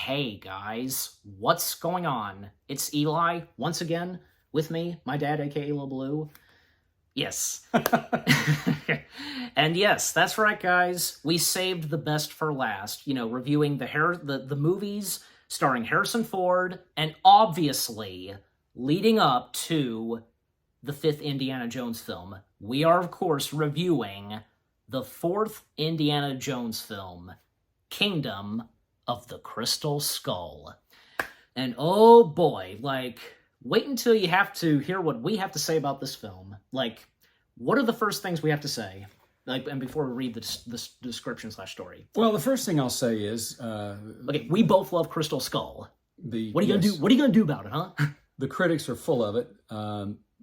Hey guys, what's going on? It's Eli, once again, with me, my dad, aka Lil Blue. Yes. And yes, that's right, guys. We saved the best for last. Reviewing the movies starring Harrison Ford, and obviously leading up to the fifth Indiana Jones film. We are, of course, reviewing the fourth Indiana Jones film, Kingdom of the Crystal Skull. And oh boy, wait until you have to hear what we have to say about this film. What are the first things we have to say? And before we read the description / story. Well, the first thing I'll say is, okay, we both love Crystal Skull. What are you gonna do? What are you gonna do about it, huh? The critics are full of it.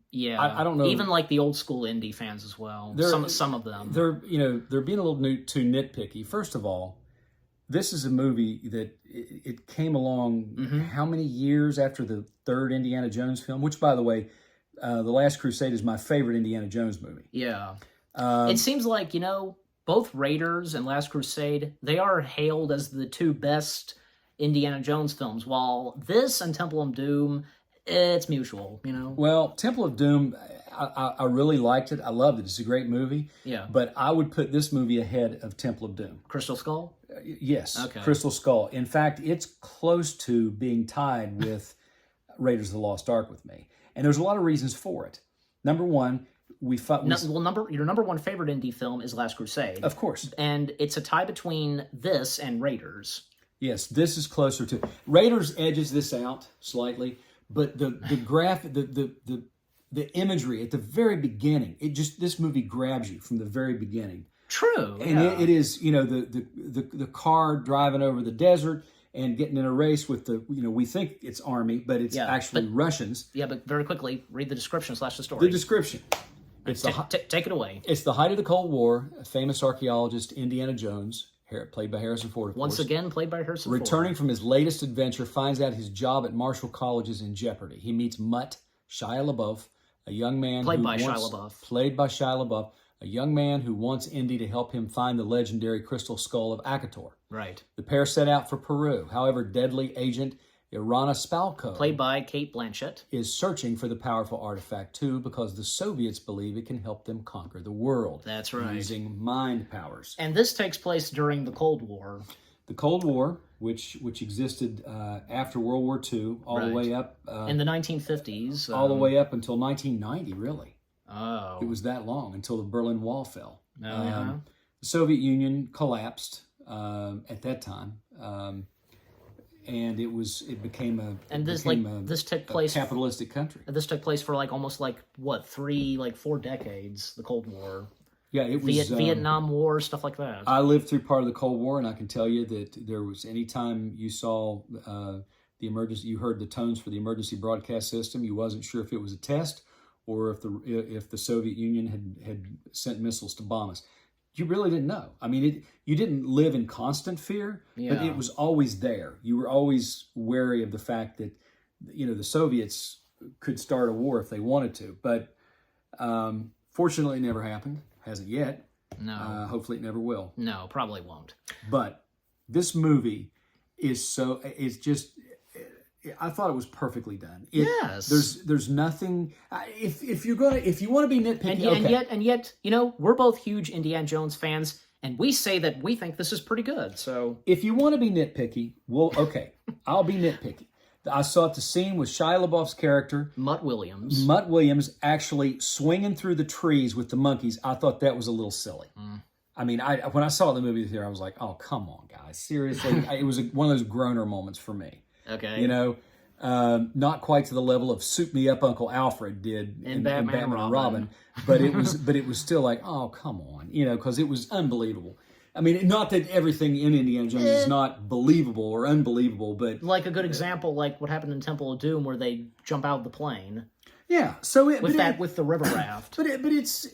Yeah, I don't know. Even the old school indie fans as well. Some of them. They're being a little too nitpicky. First of all, this is a movie that it came along how many years after the third Indiana Jones film? Which, by the way, The Last Crusade is my favorite Indiana Jones movie. Yeah. It seems like, both Raiders and Last Crusade, they are hailed as the two best Indiana Jones films, while this and Temple of Doom, it's mutual, Well, Temple of Doom, I really liked it. I loved it. It's a great movie. Yeah. But I would put this movie ahead of Temple of Doom. Crystal Skull? Yes. Okay. Crystal Skull. In fact, it's close to being tied with Raiders of the Lost Ark with me. And there's a lot of reasons for it. Number one, your number one favorite indie film is Last Crusade. Of course. And it's a tie between this and Raiders. Yes, this is closer to... Raiders edges this out slightly, but the imagery at the very beginning, this movie grabs you from the very beginning. True. And yeah. it is, the car driving over the desert and getting in a race with we think it's army, but it's actually Russians. Yeah, but very quickly, read the description / the story. The description. Take it away. It's the height of the Cold War. A famous archaeologist, Indiana Jones, played by Harrison Ford, of Once course, again, played by Harrison Ford. returning from his latest adventure, finds out his job at Marshall College is in jeopardy. He meets Mutt, Shia LaBeouf, a young man Played by Shia LaBeouf, a young man who wants Indy to help him find the legendary crystal skull of Akator. Right. The pair set out for Peru. However, deadly agent Irana Spalko, played by Cate Blanchett, is searching for the powerful artifact too because the Soviets believe it can help them conquer the world. That's right. Using mind powers. And this takes place during the Cold War. The Cold War, which existed after World War II, all the way up... in the 1950s. all the way up until 1990, really. Oh. It was that long, until the Berlin Wall fell. Oh, yeah. The Soviet Union collapsed at that time. And it became this took place capitalistic country. This took place for almost 4 decades, the Cold War. Yeah, it was Vietnam War, stuff like that. I lived through part of the Cold War, and I can tell you that there was any time you saw the emergency, you heard the tones for the emergency broadcast system, you wasn't sure if it was a test or if the Soviet Union had sent missiles to bomb us. You really didn't know. I mean, you didn't live in constant fear, but it was always there. You were always wary of the fact that, the Soviets could start a war if they wanted to. But fortunately, it never happened. Hasn't yet. No. Hopefully, it never will. No, probably won't. But this movie I thought it was perfectly done. Yes. There's nothing. If you want to be nitpicky, and yet, we're both huge Indiana Jones fans, and we say that we think this is pretty good. So if you want to be nitpicky, well, okay, I'll be nitpicky. I saw the scene with Shia LaBeouf's character, Mutt Williams. Mutt Williams actually swinging through the trees with the monkeys. I thought that was a little silly. I mean, when I saw the movie theater, I was like, "Oh, come on, guys, seriously!" It was one of those groaner moments for me. Okay. Not quite to the level of "Soup Me Up, Uncle Alfred" did in Batman and Robin, but it was still like, "Oh, come on," because it was unbelievable. I mean, not that everything in Indiana Jones is not believable or unbelievable, but a good example, what happened in Temple of Doom, where they jump out of the plane. Yeah. So with the river raft. But it's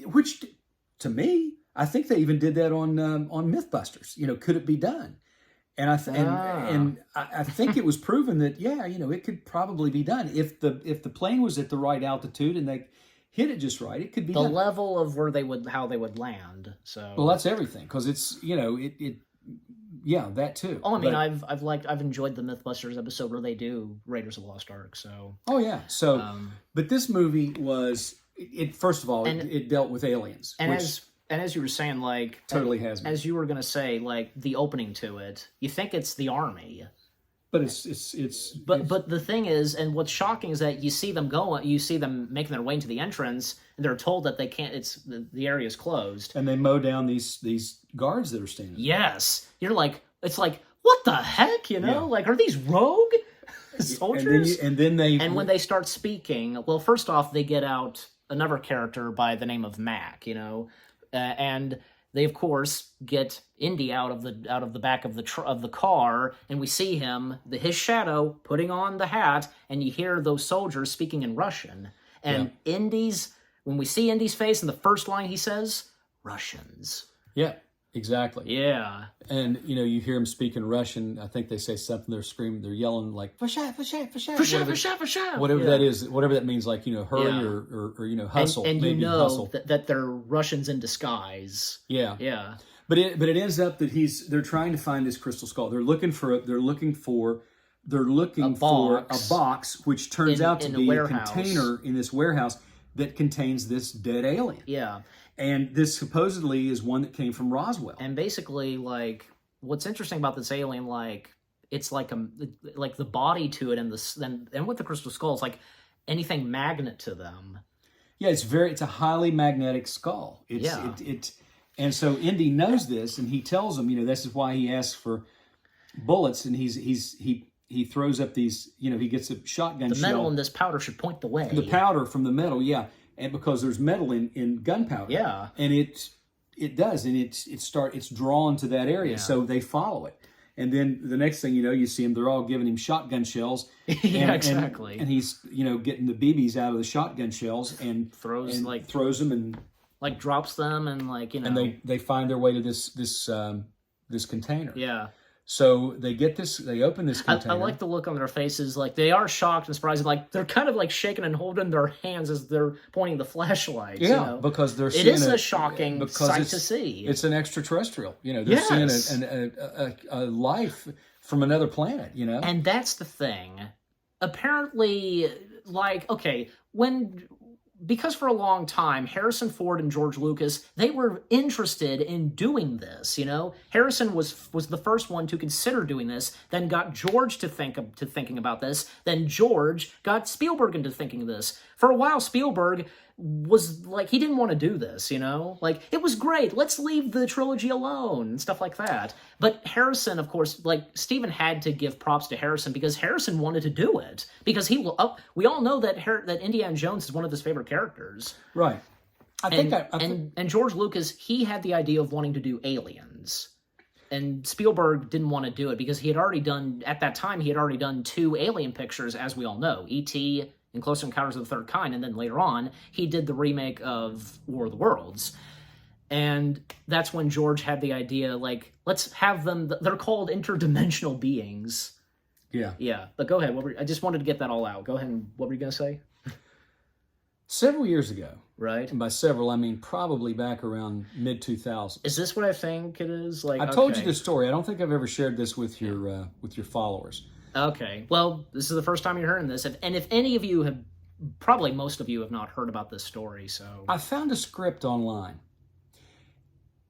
which to me, I think they even did that on MythBusters. Could it be done? And I think it was proven that it could probably be done if the plane was at the right altitude and they hit it just right. It could be the done. level of how they would land. So well, that's everything because it's yeah, that too. Oh, I mean, But- I've enjoyed the MythBusters episode where they do Raiders of the Lost Ark. So, oh yeah. So, um, but this movie was it. First of all, And- it dealt with aliens, and which as you were saying, like totally has me. as you were gonna say, like the opening to it, you think it's the army. But it's But the thing is, and what's shocking is that you see them making their way into the entrance, and they're told that they can't. It's the area is closed. and they mow down these guards that are standing. Yes, you're like, it's like, what the heck, you know? Yeah. Like, are these rogue soldiers? And then they And when they start speaking, well, first off, they get out another character by the name of Mac, you know, and they of course get Indy out of the back of the car, and we see his shadow putting on the hat, and you hear those soldiers speaking in Russian, and when we see Indy's face, and the first line he says, Russians. yeah, exactly. Yeah. And you hear them speak in Russian. I think they say something. They're screaming. They're yelling like "Fasha, fasha, fasha," Fasha. whatever Yeah. that is. Whatever that means, like hurry Yeah. or hustle. And maybe you know hustle. that they're Russians in disguise. Yeah. Yeah. But it ends up that they're trying to find this crystal skull. They're looking for a box, which turns out to in a be a warehouse. container in this warehouse that contains this dead alien. Yeah. And this supposedly is one that came from Roswell. And basically, like, what's interesting about this alien, like, it's like the body to it, and with the crystal skulls, like anything magnet to them. Yeah, it's a highly magnetic skull. And so Indy knows this, and he tells him, this is why he asks for bullets, and he throws up these, he gets a shotgun The shell. metal in this powder should point the way. The powder from the metal, yeah, and because there's metal in gunpowder, Yeah. and it does, and it's drawn to that area, Yeah. so they follow it, and then the next thing you know, you see him, they're all giving him shotgun shells, Yeah, exactly. and he's getting the BBs out of the shotgun shells and Throws them and like drops them, and like, and they find their way to this container. yeah. So they open this I container. like the look on their faces, like they are shocked and surprised, like they're kind of like shaking and holding their hands as they're pointing the flashlights. Yeah, because they're it seeing is a shocking sight to see. It's an extraterrestrial. They're Yes. seeing a life from another planet. And that's the thing. Apparently, like, okay, because for a long time, Harrison Ford and George Lucas, they were interested in doing this, Harrison was the first one to consider doing this, then got George to thinking about this, then George got Spielberg into thinking of this. For a while, Spielberg was like, he didn't want to do this, Like, it was great, let's leave the trilogy alone, and stuff like that. But Harrison, of course, like, Steven had to give props to Harrison because Harrison wanted to do it. Because we all know that Indiana Jones is one of his favorite characters. Right. And George Lucas, he had the idea of wanting to do Aliens. And Spielberg didn't want to do it because at that time, he had already done 2 Alien pictures, as we all know. E.T. and Close Encounters of the Third Kind, and then later on, he did the remake of War of the Worlds. And that's when George had the idea, like, let's have them, they're called interdimensional beings. Yeah. Yeah, but go ahead, I just wanted to get that all out. Go ahead, and what were you going to say? Several years ago, Right? and by several, I mean probably back around mid-2000s. Is this what I think it is? Like, I told okay. you this story. I don't think I've ever shared this with your followers. Okay, well, this is the first time you're hearing this, if any of you have, probably most of you have not heard about this story, so... I found a script online,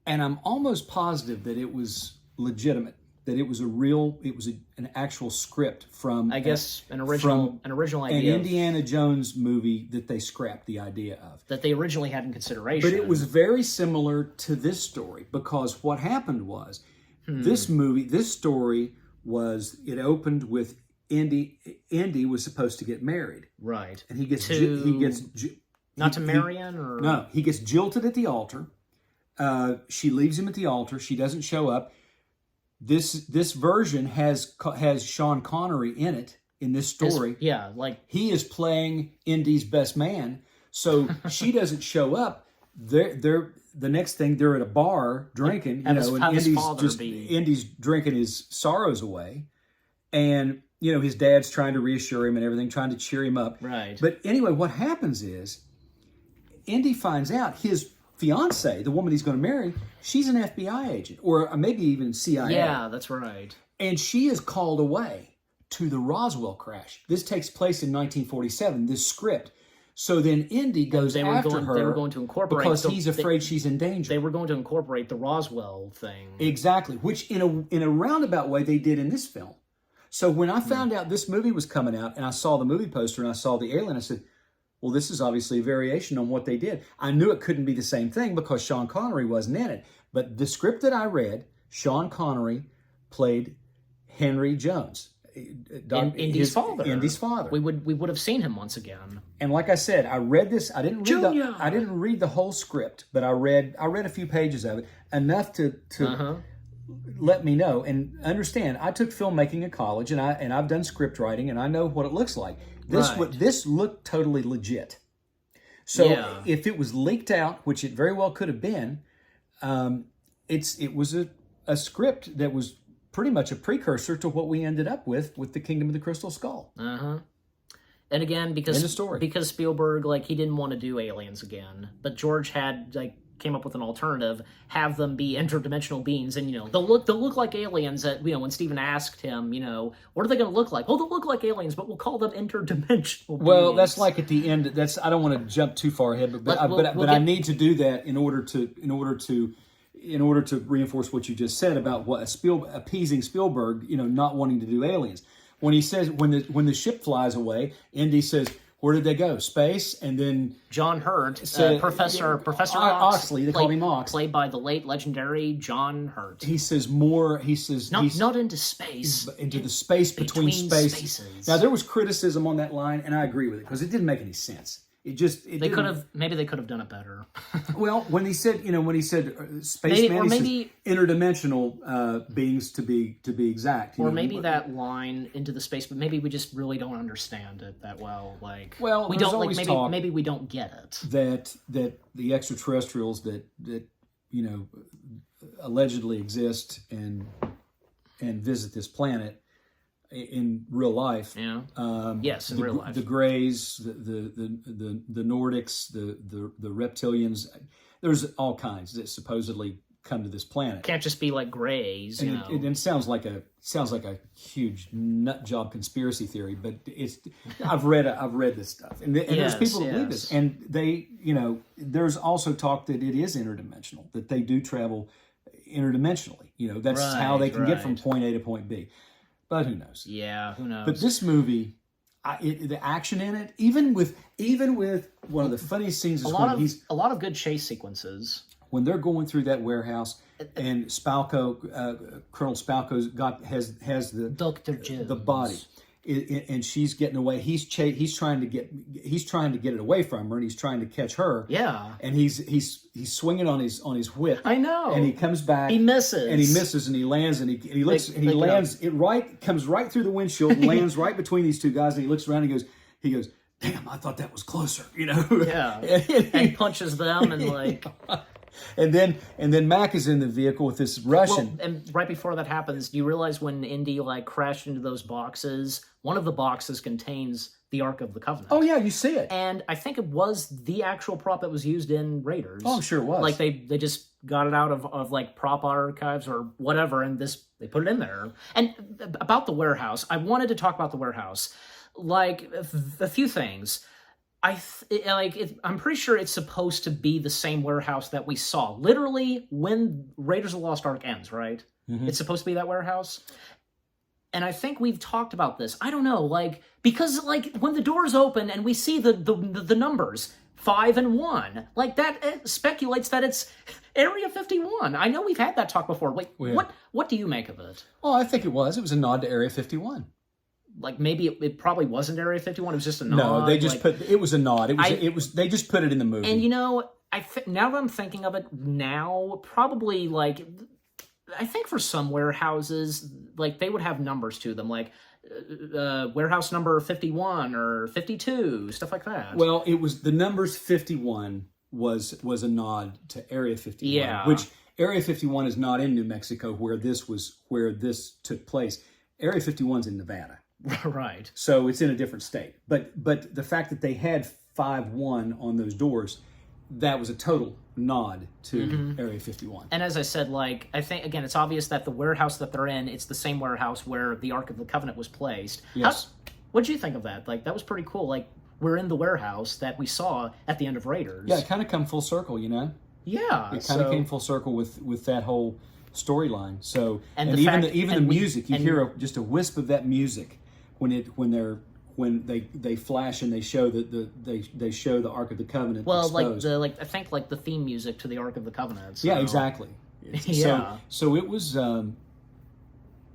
and I'm almost positive that it was legitimate, that it was an actual script from... I guess an original idea an Indiana Jones movie that they scrapped the idea of. that they originally had in consideration. But it was very similar to this story, because what happened was, this story was, it opened with Indy was supposed to get married. Right. And he gets not to Marion, or... No, he gets jilted at the altar. She leaves him at the altar. She doesn't show up. This version has Sean Connery in it, in this story. He is playing Indy's best man. So she doesn't show up. The next thing, they're at a bar drinking, and Indy's drinking his sorrows away, and his dad's trying to reassure him and everything, trying to cheer him up. Right. But anyway, what happens is Indy finds out fiance, the woman he's going to marry, she's an FBI agent or maybe even CIA. Yeah, that's right. And she is called away to the Roswell crash. This takes place in 1947, this script. So then Indy goes after her. They were going to incorporate because he's afraid she's in danger. They were going to incorporate the Roswell thing. Exactly, which in a roundabout way they did in this film. So when I found out this movie was coming out and I saw the movie poster and I saw the alien, I said, well, this is obviously a variation on what they did. I knew it couldn't be the same thing because Sean Connery wasn't in it. But the script that I read, Sean Connery played Henry Jones. Indy's father. Indy's father. We would have seen him once again. And like I said, I read this. I didn't read the whole script, but I read a few pages of it, enough to let me know and understand. I took filmmaking in college, and I've done script writing, and I know what it looks like. This looked totally legit. So if it was leaked out, which it very well could have been, it was a script that was pretty much a precursor to what we ended up with the Kingdom of the Crystal Skull. And again, because Spielberg, he didn't want to do aliens again, but George had came up with an alternative, have them be interdimensional beings, and they'll look like aliens. When Steven asked him, what are they going to look like? Well, they'll look like aliens, but we'll call them interdimensional beings. Well, that's like at the end. I don't want to jump too far ahead, but I need to do that in order to reinforce what you just said about what appeasing Spielberg, not wanting to do aliens. When he says when the ship flies away, Indy says, where did they go? Space, and then John Hurt, Professor Oxley. They call him Ox, played by the late legendary John Hurt. He says more. He says not into space, into the space between spaces. Now there was criticism on that line, and I agree with it because it didn't make any sense. They could have done it better. Well, when he said spaceman, maybe interdimensional beings to be exact, or maybe that line into the space, but maybe we just really don't understand it that well. We don't maybe we don't get it. That the extraterrestrials that allegedly exist and visit this planet in real life. Yes, in real life. The Greys, the Nordics, the reptilians. There's all kinds that supposedly come to this planet. Can't just be like Greys. It sounds like a huge nut job conspiracy theory, but I've read this stuff, and there's people that believe this, and they there's also talk that it is interdimensional, that they do travel interdimensionally. That's how they can get from point A to point B. But who knows? Yeah, who knows? But this movie, the action in it, even with one of the funniest scenes is a lot of good chase sequences. When they're going through that warehouse, and Spalko, Colonel Spalko has the Dr. Jones. The body, and she's getting away. He's trying to get it away from her, and he's trying to catch her. Yeah, and he's swinging on his whip. I know. And he comes back. He misses, and he lands, and he looks, and he lands. It comes right through the windshield, lands right between these two guys, and he looks around, and he goes, "Damn, I thought that was closer," Yeah, and punches them, and And then Mac is in the vehicle with this Russian. Well, and right before that happens, do you realize when Indy crashed into those boxes, one of the boxes contains the Ark of the Covenant? Oh yeah, you see it. And I think it was the actual prop that was used in Raiders. Oh, I'm sure it was. They just got it out of prop archives or whatever, and they put it in there. And about the warehouse, I wanted to talk about the warehouse. A few things. I'm pretty sure it's supposed to be the same warehouse that we saw. Literally, when Raiders of the Lost Ark ends, right? Mm-hmm. It's supposed to be that warehouse. And I think we've talked about this. I don't know, because when the doors open and we see the numbers 5 and 1, that speculates that it's Area 51. I know we've had that talk before. What do you make of it? Oh, I think it was a nod to Area 51. Maybe it probably wasn't Area 51. It was just a nod. No, they just it was a nod. They just put it in the movie. And now that I'm thinking of it now, probably I think for some warehouses, they would have numbers to them, warehouse number 51 or 52, stuff like that. Well, it was the numbers 51 was a nod to Area 51, which Area 51 is not in New Mexico where this took place. Area 51's in Nevada. Right. So it's in a different state. But the fact that they had 5-1 on those doors that was a total nod to Area 51. And as I said, like, I think, again, it's obvious that the warehouse that they're in, it's the same warehouse where the Ark of the Covenant was placed. Yes. What'd you think of that? Like, that was pretty cool. Like, we're in the warehouse that we saw at the end of Raiders. Yeah, it kind of come full circle, you know? Yeah. It kind of came full circle with that whole storyline. So, And and, the even fact- the and we- music, you and- hear just a wisp of that music when they flash and they show they show the Ark of the Covenant Well, exposed. I think like the theme music to the Ark of the Covenant. So Yeah, exactly. Yeah. So it was.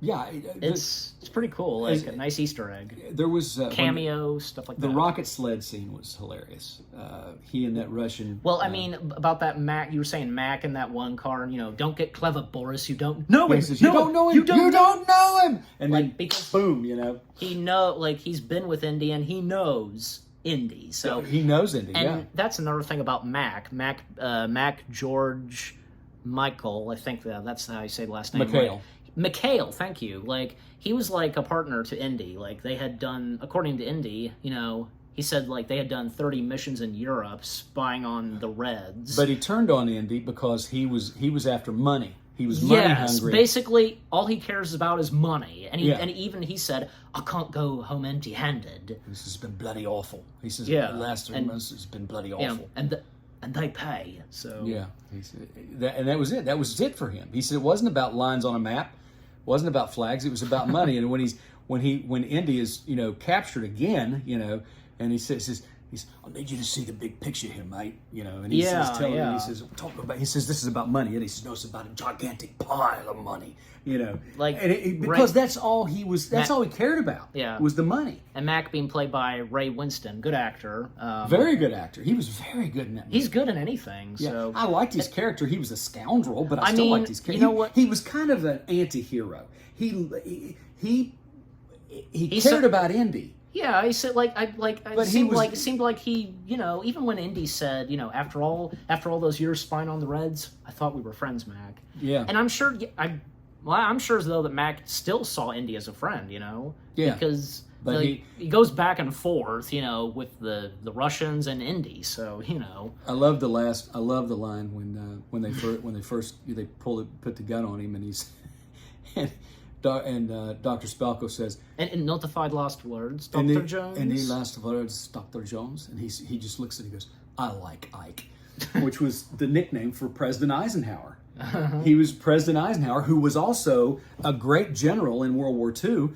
It's pretty cool. Like a nice Easter egg. There was Cameo, stuff like the that. rocket sled scene was hilarious. He and that Russian. Well, I mean, about that Mac, you were saying Mac in that one car, and, don't get clever, Boris. You don't know him. he says, you don't know him. You don't know him. And Like, then because- boom, he's been with Indy, and he knows Indy. So he knows Indy. and Yeah. that's another thing about Mac, George Michael. I think that's how you say the last name. McHale. Right? McHale, thank you. Like, he was like a partner to Indy. Like, they had done, according to Indy, he said like they had done 30 missions in Europe spying on the Reds. But he turned on Indy because he was after money. He was money Yes, hungry. basically all he cares about is money, and Yeah. even he said, "I can't go home empty-handed." This has been bloody awful. He says, Yeah, the last 3 months has been bloody awful. And they pay. So Yeah, he said, that was it. That was it for him. He said it wasn't about lines on a map, it wasn't about flags. It was about money. And when Indy is captured again, and he says, I need you to see the big picture here, mate. And he says, he says this is about money, and he says no, it's about a gigantic pile of money. Like, because that's all he was. That's all he cared about. Yeah. Was the money. And Mac being played by Ray Winston, good actor. Very good actor. He was very good in that movie. He's good in anything. Yeah, So I liked his character. He was a scoundrel, but I still mean, liked his character. you know what? He was kind of an anti-hero. He He's cared so- about Indy. yeah, he said But it he seemed was- like he even when Indy said after all those years spying on the Reds, I thought we were friends, Mac. Yeah. And I'm sure I'm sure as though that Mac still saw Indy as a friend, Yeah. because But he goes back and forth, with the Russians and Indy, so I love the line when they first put the gun on him, and he's and Dr. Spalko says, and notified last words, and Dr. he- Jones. and he last words, Dr. Jones, and he just looks at it and goes, I like Ike, which was the nickname for President Eisenhower. He was President Eisenhower, who was also a great general in World War II,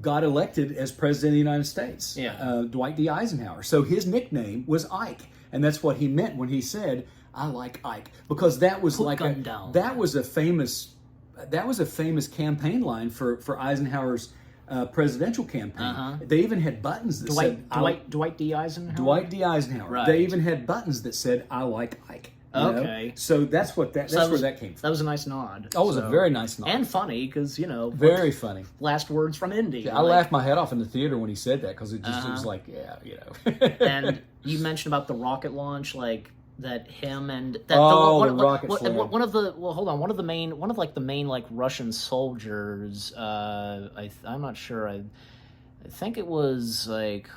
got elected as President of the United States. Yeah. Dwight D. Eisenhower. So his nickname was Ike, and that's what he meant when he said, I like Ike, because that was gun down. that was a famous campaign line for Eisenhower's presidential campaign. They even had buttons that said Dwight D. Eisenhower. Dwight D. Eisenhower. Right. They even had buttons that said "I like Ike." Okay. So that's where that came from. That was a nice nod. That was a very nice nod. and funny because Very funny. last words from Indy. I laughed my head off in the theater when he said that because it was like, And you mentioned about the rocket launch, like that him and that Oh, the rocket sled. one of the main like Russian soldiers. I'm not sure. I think it was like,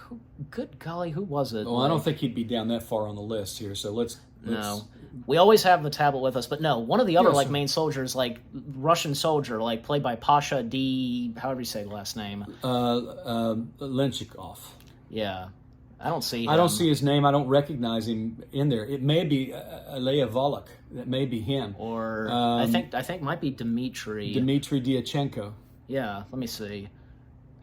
good golly, who was it? Well, I don't think he'd be down that far on the list here. So let's No. We always have the tablet with us, but no, one of the other Yeah, like so- main soldiers, like Russian soldier, like played by Pasha D, however you say the last name. Lenchikov. Yeah. I don't see him. I don't see his name. I don't recognize him in there. It may be Alea Volok. That may be him. Or I think it might be Dmitry. Dmitry Dyachenko. Yeah, let me see.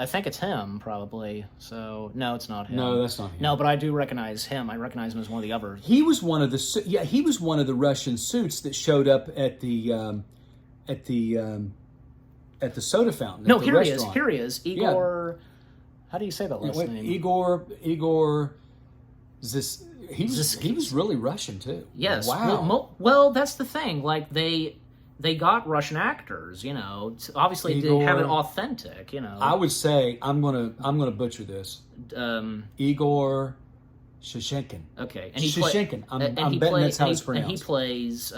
I think it's him, probably. So, no, it's not him. No, that's not him. No, but I do recognize him. I recognize him as one of the others. He was one of the Russian suits that showed up at the soda fountain. No, at the here he is. restaurant. Here he is. Igor. How do you say that last name? Igor he was really Russian too. Yes. Wow. Well, that's the thing. Like they got Russian actors, obviously to have it Igor- authentic, I would say I'm gonna butcher this. Igor Shashenkin. Okay, Shashenkin. I'm betting that's how it's pronounced. And he plays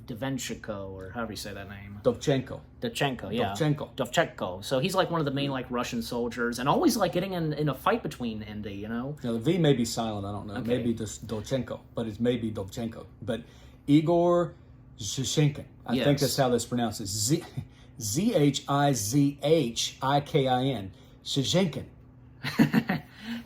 Devenchiko, or however you say that name. Dovchenko. Dovchenko, yeah. Dovchenko. So he's like one of the main like Russian soldiers, and always like getting in a fight between Indy. Now the V may be silent. I don't know. Okay. Maybe just Dovchenko, but it may be Dovchenko. But Igor Shashenkin. I think that's how that's pronounced. It's Zhizhikin. Shashenkin.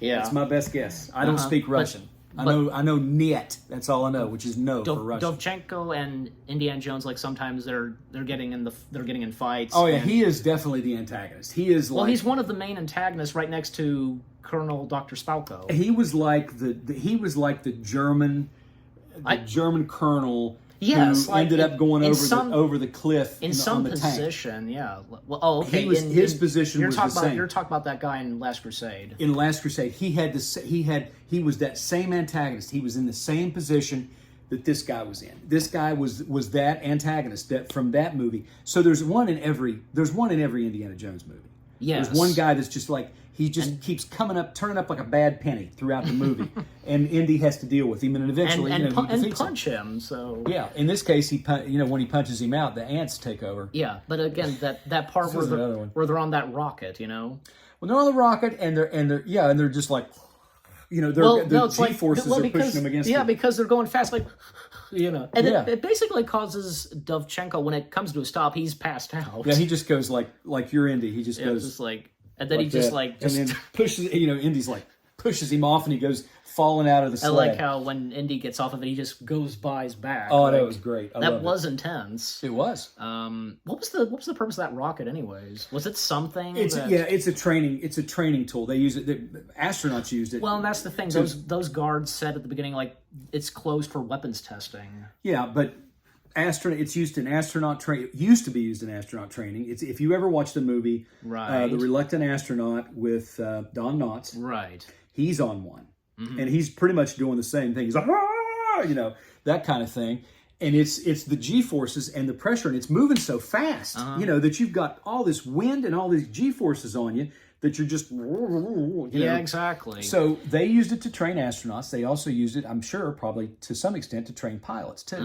Yeah, that's my best guess. I don't speak Russian. I know Niet. That's all I know, which is no for Russian. Dovchenko and Indiana Jones, like sometimes they're getting in fights. Oh yeah, he is definitely the antagonist. He is he's one of the main antagonists, right next to Colonel Dr. Spalko. He was like the German colonel. Yes, who ended up going over the cliff in some on the position. Tank. Yeah. Well, okay. His position was the same. You're talking about that guy in Last Crusade. In Last Crusade, he was that same antagonist. He was in the same position that this guy was in. This guy was that antagonist from that movie. So there's one in every Indiana Jones movie. Yes. There's one guy that's just like he keeps turning up like a bad penny throughout the movie, and Indy has to deal with him, and eventually and he defeats punch him. So yeah, in this case, when he punches him out, the ants take over. Yeah, but again, that part where they're on that rocket, When they're on the rocket and they're just like, the G-forces are pushing them against. Yeah, because they're going fast, like. And it basically causes Dovchenko, when it comes to a stop, he's passed out. Yeah, he just goes like you're Indy. He just goes just like, and then he just and then pushes. Indy's like pushes him off, and he goes falling out of the sled. I like how when Indy gets off of it, he just goes by his back. Oh, that was great. That was intense. It was. What was the purpose of that rocket, anyways? Was it something? It's a training tool. They use it. The astronauts used it. Well, and that's the thing. Those guards said at the beginning, like, it's closed for weapons testing. Yeah, but it's used in astronaut training. It used to be used in astronaut training. It's if you ever watched the movie, right? The Reluctant Astronaut with Don Knotts, right? He's on one, and he's pretty much doing the same thing. He's like, that kind of thing. And it's the G-forces and the pressure, and it's moving so fast, that you've got all this wind and all these G-forces on you that you're just, exactly. So they used it to train astronauts. They also used it, I'm sure, probably to some extent, to train pilots too.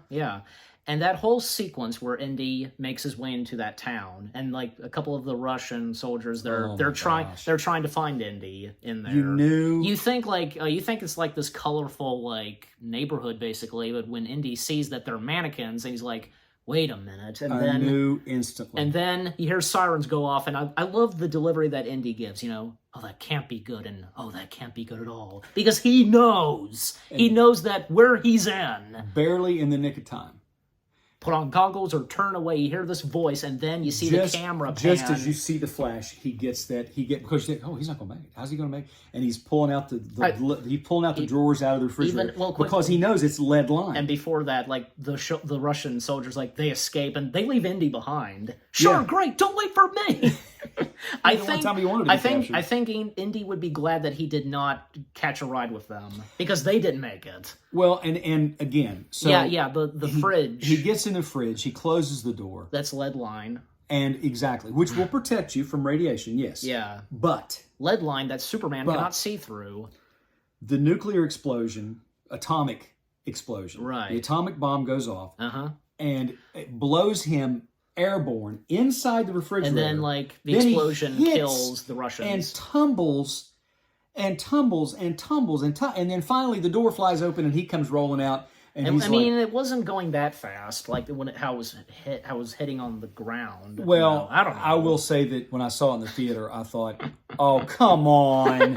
Yeah. And that whole sequence where Indy makes his way into that town, and like a couple of the Russian soldiers, they're trying to find Indy in there. You think it's like this colorful like neighborhood basically, but when Indy sees that they're mannequins, and he's like, wait a minute, and I knew instantly. And then he hears sirens go off, and I love the delivery that Indy gives. Oh, that can't be good, and oh, that can't be good at all, because he knows that where he's in, barely in the nick of time. Put on goggles or turn away. You hear this voice, and then you see the camera pan. Just as you see the flash, because you think, oh, he's not going to make it. How's he going to make it? And he's pulling out the drawers out of the refrigerator because he knows it's lead line. And before that, like the Russian soldiers, like they escape and they leave Indy behind. Sure, great. Don't wait for me. I think Indy would be glad that he did not catch a ride with them because they didn't make it. Well, and again, so the fridge. He gets in the fridge. He closes the door. That's lead line. And exactly, which will protect you from radiation. Yes. Yeah. But lead line that Superman cannot see through. The nuclear explosion, atomic explosion. Right. The atomic bomb goes off. And it blows him airborne inside the refrigerator, and then the explosion kills the Russians, and tumbles, and then finally the door flies open and he comes rolling out. And it wasn't going that fast, like how it was hitting on the ground. Well, I don't know. I will say that when I saw it in the theater, I thought, "Oh, come on!"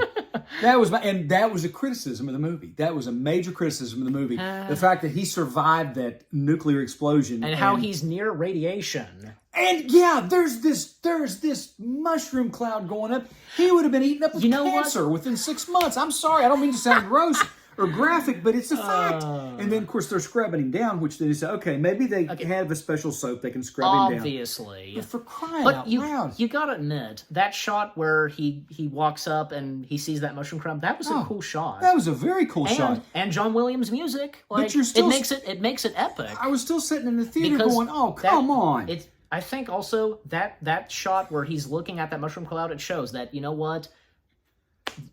That was a criticism of the movie. That was a major criticism of the movie. The fact that he survived that nuclear explosion and how he's near radiation. And there's this mushroom cloud going up. He would have been eaten up with cancer within 6 months. I'm sorry, I don't mean to sound gross or graphic, but it's a fact. And then, of course, they're scrubbing him down, which they say, okay, maybe they have a special soap they can scrub him down. Obviously. But for crying out loud. You gotta admit, that shot where he walks up and he sees that mushroom cloud, that was a cool shot. That was a very cool shot. And John Williams' music. But you're still, it makes it epic. I was still sitting in the theater going, oh, come on. I think also that shot where he's looking at that mushroom cloud, it shows that, you know what?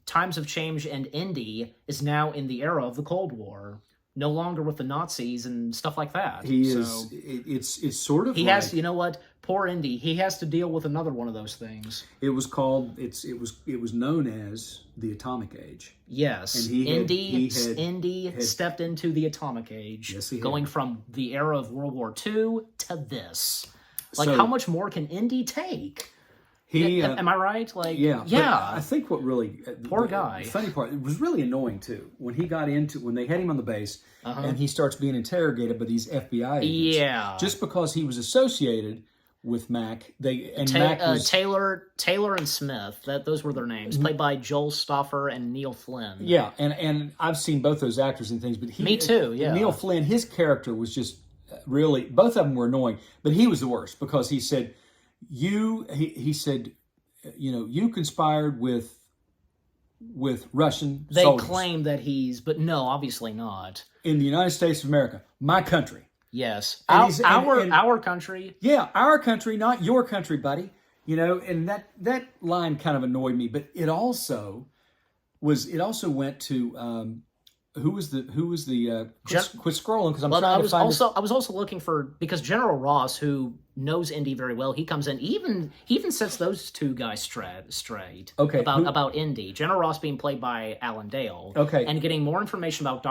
times have changed, and Indy is now in the era of the Cold War, no longer with the Nazis and stuff like that. He So is. It's sort of. he like, has, you know what? Poor Indy. He has to deal with another one of those things. It was called. It was known as the Atomic Age. Yes, And he had- Indy stepped into the atomic age, Yes, he had. going from the era of World War II to this. Like, So- how much more can Indy take? He. Am I right? Like, Yeah, but yeah. I think what really Poor guy. The funny part, it was really annoying too when he got into when they had him on the base and he starts being interrogated by these FBI agents. Yeah. just because he was associated with Mac. Mac was Taylor and Smith. Those were their names, played by Joel Stoffer and Neil Flynn. yeah, and I've seen both those actors in things, but Me too, yeah. Neil Flynn, his character was just really both of them were annoying, but he was the worst because he said he said, you conspired with Russian They soldiers claim that but no, obviously not. in the United States of America, my country. Yes, And he's- and- our country. Yeah, our country, not your country, buddy. And that line kind of annoyed me, but it also went to who was the quit scrolling because I'm But trying to find I was also looking for, because General Ross, who knows Indy very well, he comes in. He even sets those two guys straight. Okay, About Indy. General Ross being played by Alan Dale. Okay. And getting more information about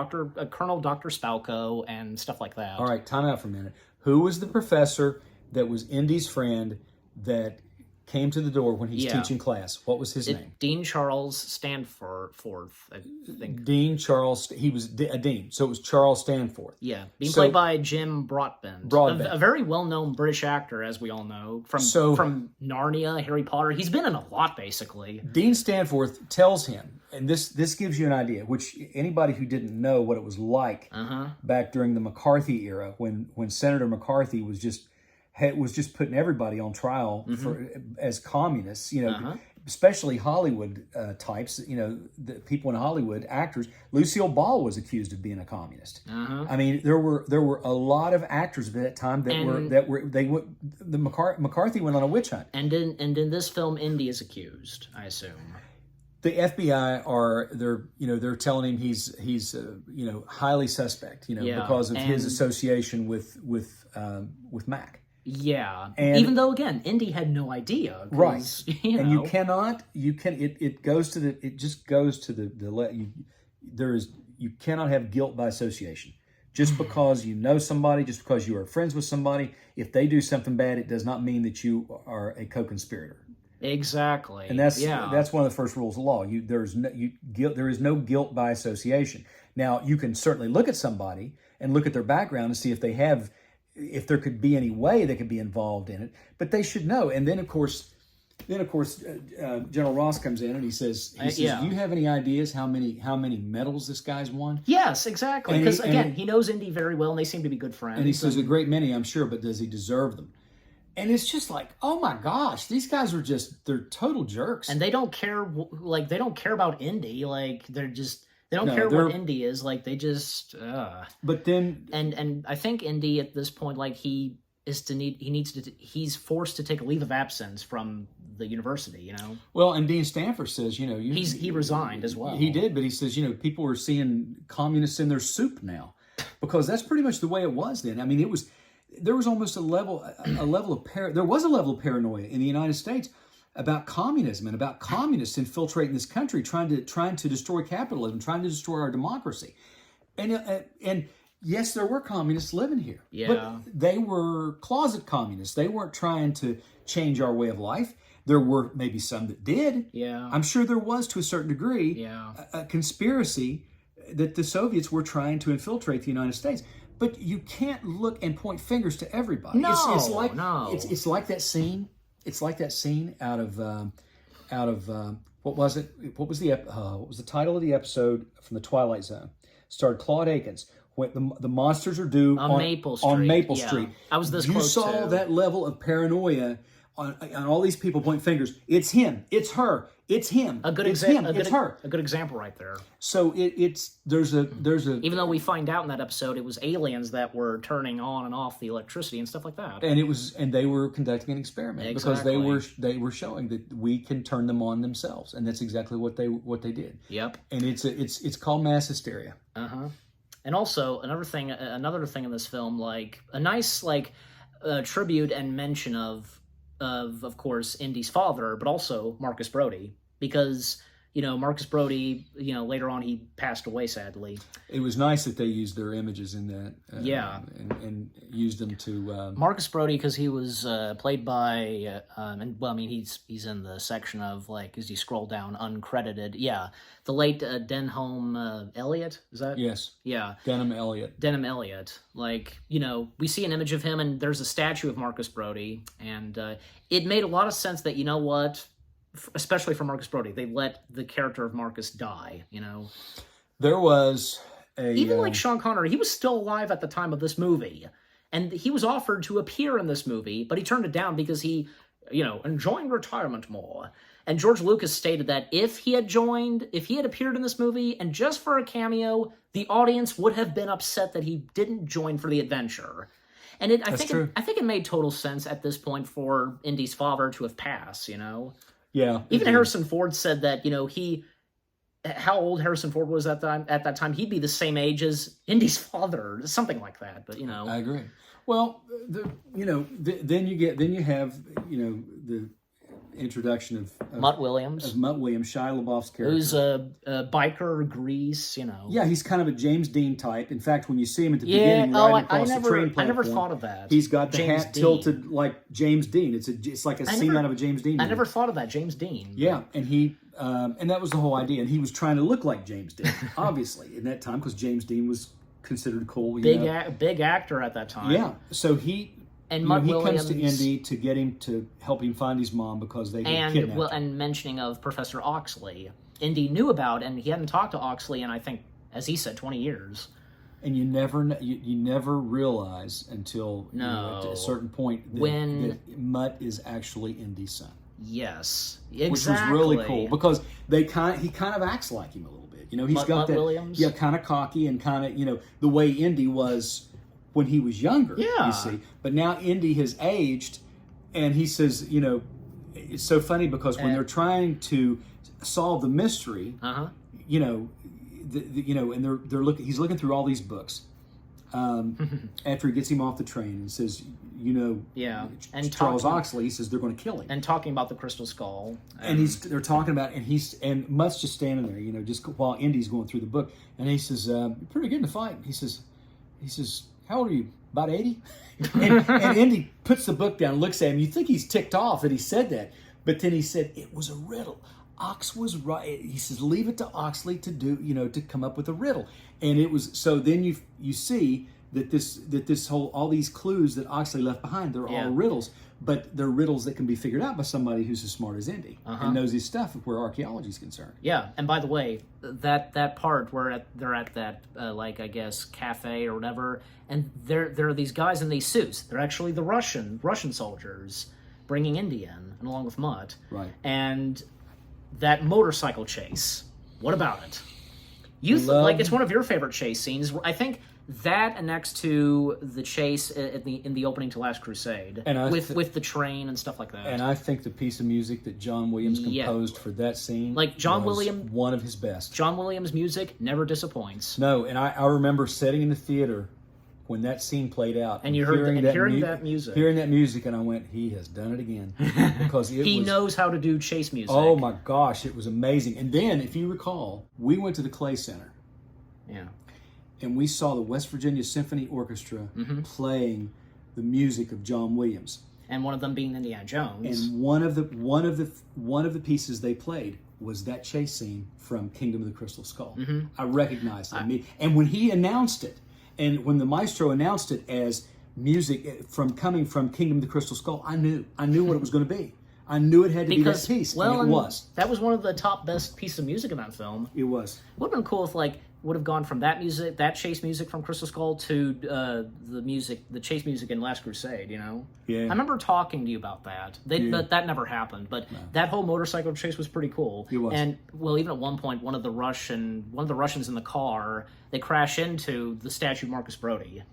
Colonel Dr. Spalko and stuff like that. All right, time out for a minute. Who was the professor that was Indy's friend that came to the door when he's teaching class? What was his name? Dean Charles Stanforth, I think. Dean Charles. He was a dean, so it was Charles Stanforth. Yeah, being So- played by Jim Broadbent. A very well-known British actor, as we all know, from Narnia, Harry Potter. He's been in a lot, basically. Dean Stanforth tells him, and this gives you an idea, which anybody who didn't know what it was like back during the McCarthy era, when Senator McCarthy was just putting everybody on trial as communists, especially Hollywood types, the people in Hollywood, actors. Lucille Ball was accused of being a communist. I mean, there were a lot of actors at that time McCarthy went on a witch hunt. And in this film, Indy is accused, I assume. The FBI they're telling him he's highly suspect, because of his association with Mac. Yeah, And- even though again, Indy had no idea, 'cause, Right. You And know, it just goes to you cannot have guilt by association. Just because you know somebody, just because you are friends with somebody, if they do something bad, it does not mean that you are a co-conspirator. exactly, And that's yeah. one of the first rules of law. There is no guilt by association. Now, you can certainly look at somebody and look at their background and see if there could be any way they could be involved in it, but they should know. And then of course, General Ross comes in and he says, yeah. "Do you have any ideas how many medals this guy's won?" Yes, exactly. And Because he- again, and- he knows Indy very well, and they seem to be good friends. And he says, "A great many, I'm sure, but does he deserve them?" And it's just like, oh my gosh, these guys they're total jerks. and they don't care. Like, they don't care about Indy. Like, they don't No, care they're- what Indy is. Like, they just. But then, And I think Indy at this point, like, he's forced to take a leave of absence from the university. well, and Dean Stanford says, He resigned as well. He did, but he says, people are seeing communists in their soup now, because that's pretty much the way it was then. I mean, there was almost a level of paranoia in the United States about communism and about communists infiltrating this country, trying to destroy capitalism, trying to destroy our democracy. And yes, there were communists living here, Yeah. but they were closet communists. They weren't trying to change our way of life. There were maybe some that did. Yeah. I'm sure there was, to a certain degree, Yeah. a conspiracy that the Soviets were trying to infiltrate the United States. But you can't look and point fingers to everybody. No, it's like no. It's like that scene. It's like that scene out of what was it? What was the title of the episode from the Twilight Zone? Starred Claude Akins. When the monsters are due On Maple Street. On Maple Yeah. Street. I was this You close saw to. that level of paranoia on all these people pointing fingers. It's him. It's her. It's him. A good it's him. example. It's her. A good example right there. So there's a Even though we find out in that episode it was aliens that were turning on and off the electricity and stuff like that. and they were conducting an experiment because Exactly. they were showing that we can turn them on themselves, and that's exactly what they did. Yep. And it's called mass hysteria. And also another thing in this film, like a nice tribute and mention of course Indy's father, but also Marcus Brody, because Marcus Brody, later on he passed away sadly. It was nice that they used their images in that. Yeah. And used them to. Marcus Brody, because he was played by, he's in the section of as you scroll down uncredited. Yeah, the late Denholm Elliott. Is that? Yes. Yeah. Denham Elliott. Denham Elliott. We see an image of him, and there's a statue of Marcus Brody, and it made a lot of sense that especially for Marcus Brody, they let the character of Marcus die. There was even like Sean Connery, he was still alive at the time of this movie, and he was offered to appear in this movie, but he turned it down because he, enjoying retirement more. And George Lucas stated that if he had appeared in this movie, and just for a cameo, the audience would have been upset that he didn't join for the adventure. And I think it made total sense at this point for Indy's father to have passed. Yeah. Even Harrison Ford said that how old Harrison Ford was at that time, he'd be the same age as Indy's father, something like that. But I agree. Well, then you have the introduction of Mutt Williams. Shia LaBeouf's character. Who's a biker Grease, Yeah, he's kind of a James Dean type. In fact, when you see him at the beginning riding across the train platform, I never thought of that. He's got the James hat Dean. tilted like James Dean. It's like a scene out of a James Dean movie. I never thought of that, James Dean. Yeah, and he and that was the whole idea. And he was trying to look like James Dean, obviously, in that time, because James Dean was considered cool. Big actor at that time. Yeah, so he Williams comes to Indy to get him to help him find his mom because they had kidnapped him. And mentioning of Professor Oxley, Indy knew about, and he hadn't talked to Oxley in, I think, as he said, 20 years. And you never realize until at a certain point that Mutt is actually Indy's son. Yes, exactly. Which was really cool because he kind of acts like him a little bit. He's got Mutt that Williams? kind of cocky and kind of the way Indy was when he was younger. Yeah. You see, but now Indy has aged, and he says, it's so funny because when they're trying to solve the mystery, and they're looking. He's looking through all these books after he gets him off the train and says, and Charles Oxley. He says they're going to kill him, and talking about the Crystal Skull, and they're talking about, and Mutt's just standing there, just while Indy's going through the book, and he says, "Pretty good in the fight." He says, "How old are you? About 80?" and Indy puts the book down, looks at him. You think he's ticked off that he said that, but then he said it was a riddle. Ox was right. He says, leave it to Oxley to do, to come up with a riddle. And it was, so then you see that this whole, all these clues that Oxley left behind, they're all riddles, but they're riddles that can be figured out by somebody who's as smart as Indy and knows his stuff where archaeology is concerned. Yeah, and by the way, that part where they're at that I guess cafe or whatever, and there are these guys in these suits. They're actually the Russian soldiers bringing Indy in, and along with Mutt. Right. And that motorcycle chase. What about it? It's one of your favorite chase scenes. I think that and next to the chase in the opening to Last Crusade, and with the train and stuff like that. And I think the piece of music that John Williams composed for that scene, one of his best. John Williams' music never disappoints. No, and I remember sitting in the theater when that scene played out, and hearing that music, and I went, "He has done it again," because he knows how to do chase music. Oh my gosh, it was amazing. And then, if you recall, we went to the Clay Center. Yeah. And we saw the West Virginia Symphony Orchestra playing the music of John Williams, and one of them being Indiana Jones. And one of the pieces they played was that chase scene from Kingdom of the Crystal Skull. I recognized it, and when he announced it, and when the maestro announced it as music coming from Kingdom of the Crystal Skull, I knew what it was going to be. I knew it had to because be that piece, well, and it was. that was one of the top best pieces of music in that film. It was. Would have been cool if like would have gone from that music, that chase music from Crystal Skull to the chase music in Last Crusade. You know, Yeah. I remember talking to you about that. But that never happened. But that whole motorcycle chase was pretty cool. It was. And well, even at one point, one of the Russians in the car, they crash into the statue of Marcus Brody.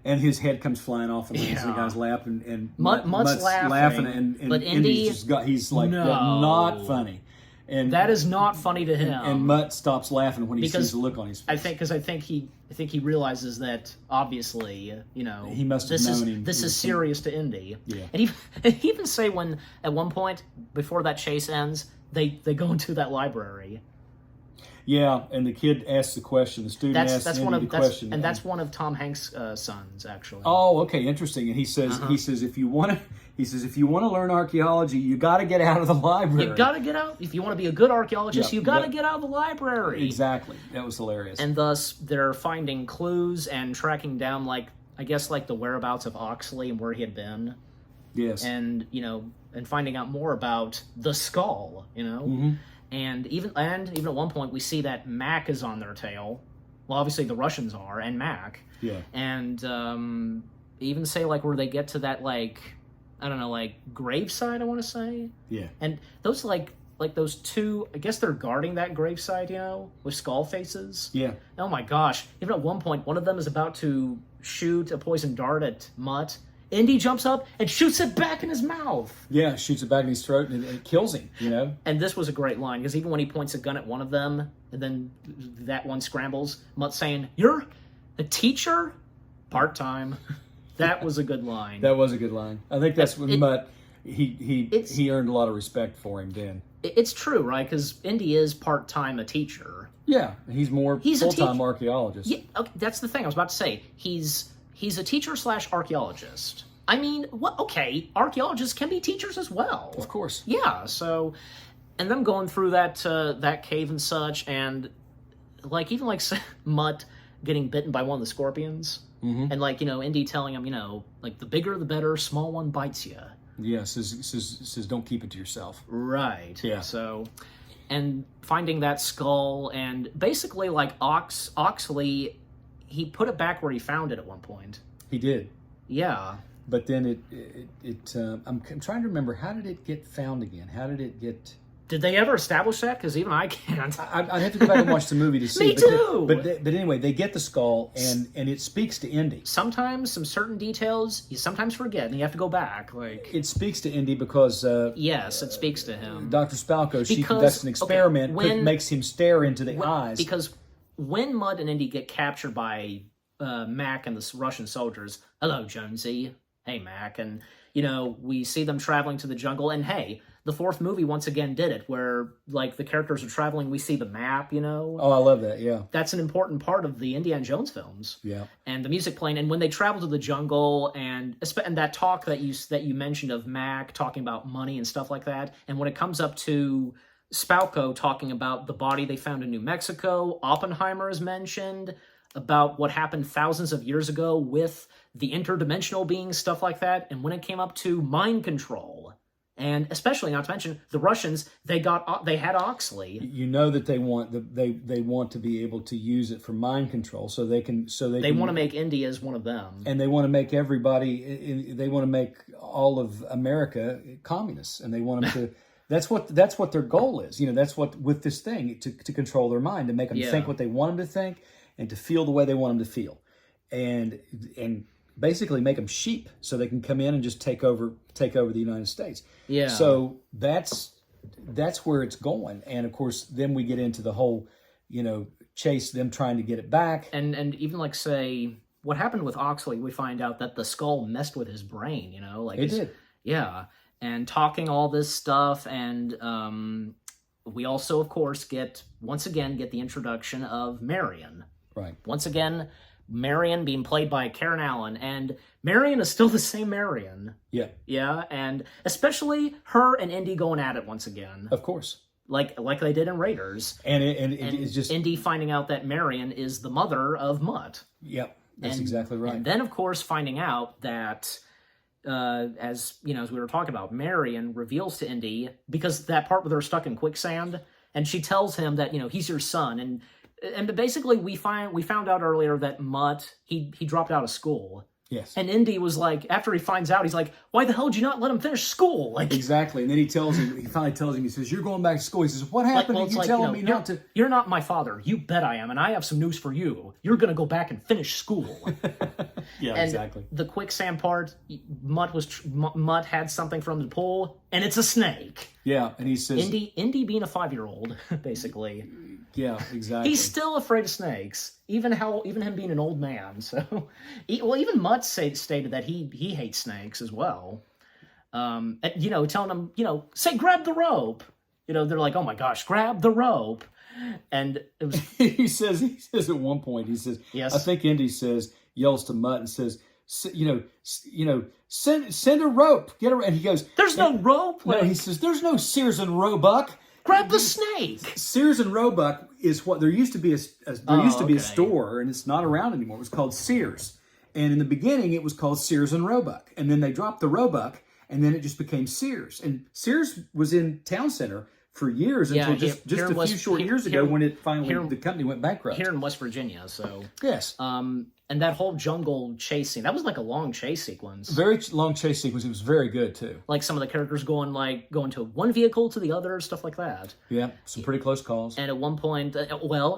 And his head comes flying off and lands in the Yeah. guy's lap, and Mutt's laughing, and but Indy's he's like, No. "Well, not funny." And That is not funny to him. and Mutt stops laughing when he Because sees the look on his face. I think he realizes that obviously, you know, He must have known him. This is serious to Indy. Yeah. And he even say when at one point before that chase ends, they go into that library. Yeah, and the kid asks the question. The student asks That's Indy one of the question, and that's one of Tom Hanks' sons actually. Oh, okay, interesting. And he says if you want to learn archaeology, you got to get out of the library. You got to get out if you want to be a good archaeologist. Yeah, you got to yeah. get out of the library. Exactly. That was hilarious. And thus they're finding clues and tracking down like I guess like the whereabouts of Oxley and where he had been. yes. And and finding out more about the skull, and even at one point we see that Mac is on their tail. Well, obviously the Russians are, and Mac, yeah. and even say like where they get to that like I don't know like graveside I want to say, Yeah. and those like those two I guess they're guarding that graveside with skull faces. Yeah. Oh my gosh! Even at one point, one of them is about to shoot a poison dart at Mutt. Indy jumps up and shoots it back in his mouth. Yeah, shoots it back in his throat and it kills him, And this was a great line, because even when he points a gun at one of them, and then that one scrambles, Mutt's saying, "You're a teacher? Part-time." That was a good line. That was a good line. I think that's when Mutt, he earned a lot of respect for him then. It's true, right? Because Indy is part-time a teacher. Yeah, he's a full-time teacher. archaeologist. Yeah, okay, that's the thing I was about to say. He's a teacher / archaeologist. I mean, what? Okay, archaeologists can be teachers as well. Of course. Yeah. So, and them going through that cave and such, and like even like Mutt getting bitten by one of the scorpions, and like Indy telling him like the bigger the better, small one bites you. Yeah, says don't keep it to yourself. Right. Yeah. So, and finding that skull, and basically like Oxley. He put it back where he found it at one point. He did. Yeah. But then I'm trying to remember, how did it get found again? How did it get... Did they ever establish that? Because even I can't. I'd have to go back and watch the movie to see. Me too! But anyway, they get the skull, and it speaks to Indy. Sometimes some certain details you sometimes forget, and you have to go back. Like It speaks to Indy because... yes, it speaks to him. Dr. Spalko, she Because- conducts an experiment when- makes him stare into the eyes. Because when Mutt and Indy get captured by Mac and the Russian soldiers, hello, Jonesy. Hey, Mac. And, we see them traveling to the jungle. And, hey, the fourth movie once again did it, where, like, the characters are traveling. We see the map, Oh, I love that, yeah. That's an important part of the Indiana Jones films. Yeah. And the music playing. And when they travel to the jungle and that talk that you mentioned of Mac talking about money and stuff like that. And when it comes up to Spalko talking about the body they found in New Mexico, Oppenheimer is mentioned, about what happened thousands of years ago with the interdimensional beings, stuff like that. And when it came up to mind control, and especially not to mention the Russians, they had Oxley. That they want to be able to use it for mind control, so they want to make India as one of them, and they want to make everybody. They want to make all of America communists, and they want them to. That's what their goal is. That's what with this thing to control their mind, to make them think what they want them to think, and to feel the way they want them to feel, and basically make them sheep so they can come in and just take over the United States. Yeah. So that's where it's going, and of course then we get into the whole, chase, them trying to get it back, and even like say what happened with Oxley. We find out that the skull messed with his brain. Like it did. Yeah. And talking all this stuff, and we also, of course, once again get the introduction of Marion. Right. Once again, Marion being played by Karen Allen, and Marion is still the same Marion. Yeah. Yeah, and especially her and Indy going at it once again, Of course. like they did in Raiders. And it's just Indy finding out that Marion is the mother of Mutt. Yep. That's exactly right. And then, of course, finding out that as you know, as we were talking about, Marion reveals to Indy, because that part where they're stuck in quicksand, and she tells him that, you know, he's your son, and basically we found out earlier that Mutt he dropped out of school. Yes. And Indy was like, after he finds out, he's like, why the hell did you not let him finish school? Like, exactly. And then he finally tells him, he says, you're going back to school. He says, what happened? well, You telling me not to? You're not my father. You bet I am. And I have some news for you. You're going to go back and finish school. Yeah, and exactly. The quicksand part, Mutt had something from the pool, and it's a snake. Yeah, and he says... Indy being a 5-year-old, basically. Yeah, exactly. He's still afraid of snakes, even him being an old man. So, even Mutt stated that he hates snakes as well. And, you know, telling him, you know, say grab the rope. You know, they're like, oh my gosh, grab the rope. And it was... he says at one point, he says, yes. I think Indy yells to Mutt and says, send a rope, get her. And he goes, there's no rope. No, he says, there's no Sears and Roebuck. Grab the snake. Sears and Roebuck is what there used to be a store, and it's not around anymore. It was called Sears, and in the beginning it was called Sears and Roebuck, and then they dropped the Roebuck, and then it just became Sears. And Sears was in Town Center for years until just a few short years ago when it finally the company went bankrupt. Here in West Virginia, so yes. And that whole jungle chase scene, that was like a long chase sequence. Very long chase sequence. It was very good, too. Like some of the characters going to one vehicle to the other, stuff like that. Yeah, some pretty close calls. And at one point, and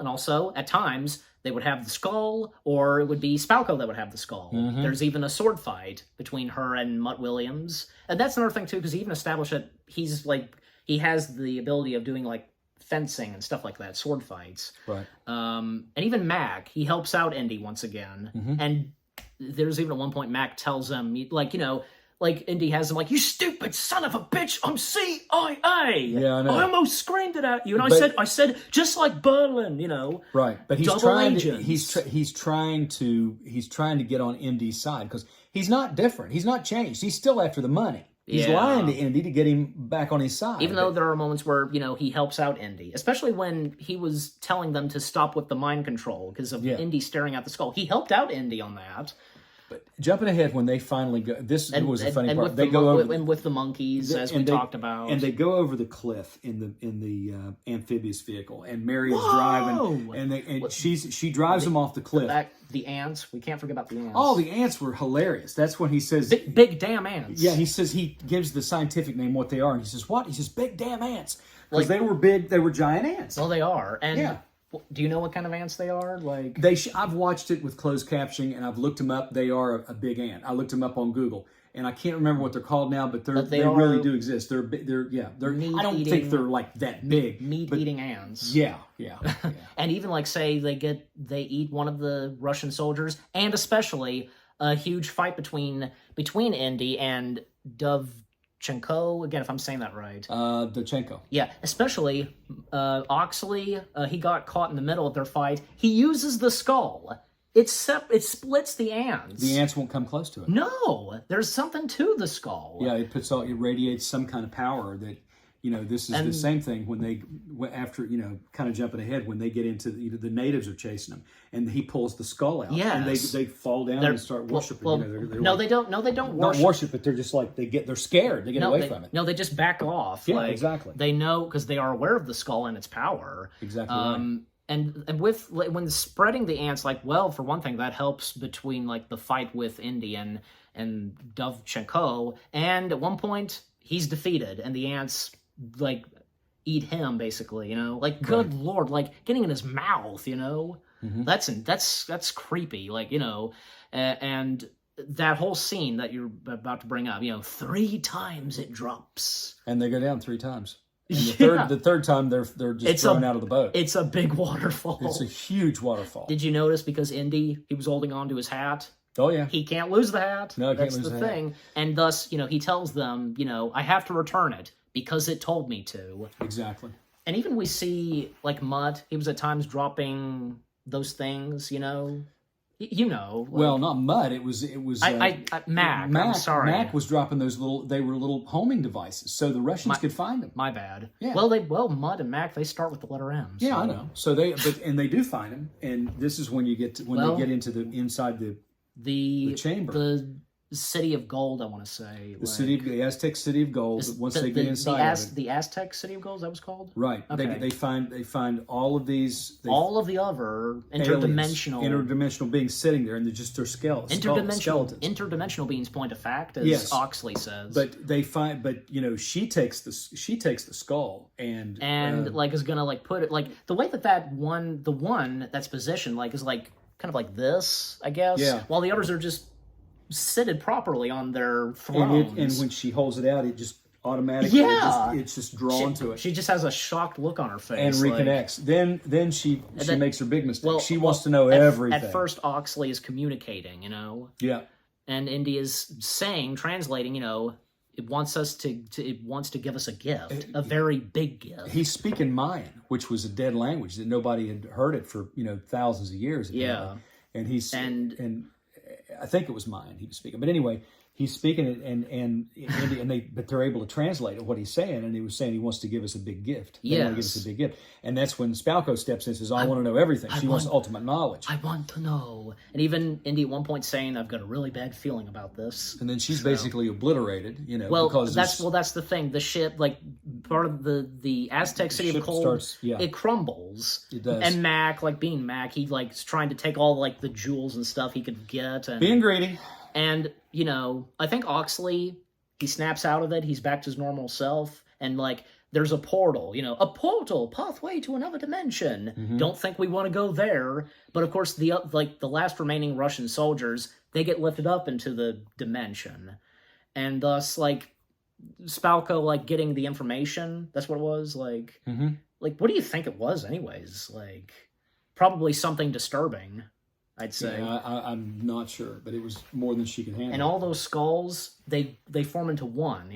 also, at times, they would have the skull, or it would be Spalko that would have the skull. Mm-hmm. There's even a sword fight between her and Mutt Williams. And that's another thing, too, because he even established that he has the ability of doing, like, fencing and stuff like that, sword fights. Right. And even Mac, he helps out Indy once again. Mm-hmm. And there's even at one point Mac tells him, like, you know, like Indy has him like, you stupid son of a bitch, I'm CIA. Yeah, I know. I almost screamed it at you. And I said, just like Berlin, you know. Right. But he's trying to get on Indy's side because he's not different. He's not changed. He's still after the money. He's lying to Indy to get him back on his side. Even though there are moments where, you know, he helps out Indy, especially when he was telling them to stop with the mind control because of Indy staring at the skull. He helped out Indy on that. But jumping ahead, when they finally go, was the funny part. They go over and with the monkeys, as we talked about, and they go over the cliff in the amphibious vehicle, and Marion's driving, and she drives them off the cliff. The ants, we can't forget about the ants. Oh, the ants were hilarious. That's when he says big damn ants. Yeah, he says he gives the scientific name what they are, and he says what? He says big damn ants because they were big. They were giant ants. Well, they are, and. Yeah. Do you know what kind of ants they are? Like I've watched it with closed captioning, and I've looked them up. They are a big ant. I looked them up on Google, and I can't remember what they're called now, but they really do exist. They're I don't think they're like that big. Meat-eating ants. Yeah. And even like say they eat one of the Russian soldiers, and especially a huge fight between Indy and Dovchenko, again, if I'm saying that right. Dovchenko. Yeah, especially Oxley, he got caught in the middle of their fight. He uses the skull. It splits the ants. The ants won't come close to it. No, there's something to the skull. Yeah, it radiates some kind of power that, you know, this is the same thing when they, after, you know, kind of jumping ahead, when they get into, the natives are chasing them, and he pulls the skull out. Yes. And they fall down and start worshiping. They don't worship. Not worship, but they're just like, they're scared. They get away from it. No, they just back off. Yeah, exactly. They know, because they are aware of the skull and its power. Exactly right. And when spreading the ants, like, well, for one thing, that helps between, like, the fight with Indy and Dovchenko, and at one point, he's defeated, and the ants, like, eat him, basically, you know? Like, good Lord, like, getting in his mouth, you know? Mm-hmm. That's creepy, like, you know? And that whole scene that you're about to bring up, you know, 3 times it drops. And they go down 3 times. And the third time they're just thrown out of the boat. It's a big waterfall. It's a huge waterfall. Did you notice because Indy, he was holding on to his hat? Oh yeah. He can't lose the hat. No, that's the thing. And thus, you know, he tells them, you know, I have to return it because it told me to. Exactly. And even we see like Mutt, he was at times dropping those things, you know. You know, like, well, not Mutt. It was Mac. I'm sorry, Mac was dropping those little homing devices, so the Russians could find them. My bad. Yeah. Well, Mutt and Mac, they start with the letter M. So. Yeah, I know. So they do find them, and this is when you get they get into the inside the chamber. City of Gold, I want to say. The Aztec City of Gold. Once they get inside of it, the Aztec City of Gold, is that what's called? right? Okay. They find all of these. All of the other interdimensional beings sitting there, and they're just their skeletons. Interdimensional beings point of fact, as Oxley says. But they find, she takes the skull and like is gonna like put it like the way the one that's positioned like is like kind of like this, I guess. Yeah. While the others are just seated properly on their thrones. And when she holds it out, it just automatically it's just drawn to it. She just has a shocked look on her face and reconnects. Then she makes her big mistake. She wants to know everything. At first, Oxley is communicating, Yeah. And Indy is translating, it wants to give us a gift, a very big gift. He's speaking Mayan, which was a dead language that nobody had heard it for thousands of years. Yeah. And he's and I think it was Mayan he was speaking, but anyway, he's speaking it, but they're able to translate what he's saying, and he was saying he wants to give us a big gift. They want to give us a big gift, and that's when Spalko steps in and says, "I want to know everything." She wants ultimate knowledge. I want to know, and even Indy at one point saying, "I've got a really bad feeling about this." And then she's basically obliterated. Well, because that's the thing. The ship, like part of the Aztec City of Gold, it crumbles. It does. And Mac, like being Mac, he like is trying to take all like the jewels and stuff he could get, and being greedy. And, I think Oxley, he snaps out of it. He's back to his normal self. And, like, there's a portal, a portal, pathway to another dimension. Mm-hmm. Don't think we want to go there. But, of course, the last remaining Russian soldiers, they get lifted up into the dimension. And thus, like, Spalko, like, getting the information, that's what it was. Like, like, what do you think it was anyways? Like, probably something disturbing, I'd say. Yeah, I'm not sure, but it was more than she can handle. And all those skulls, they form into one,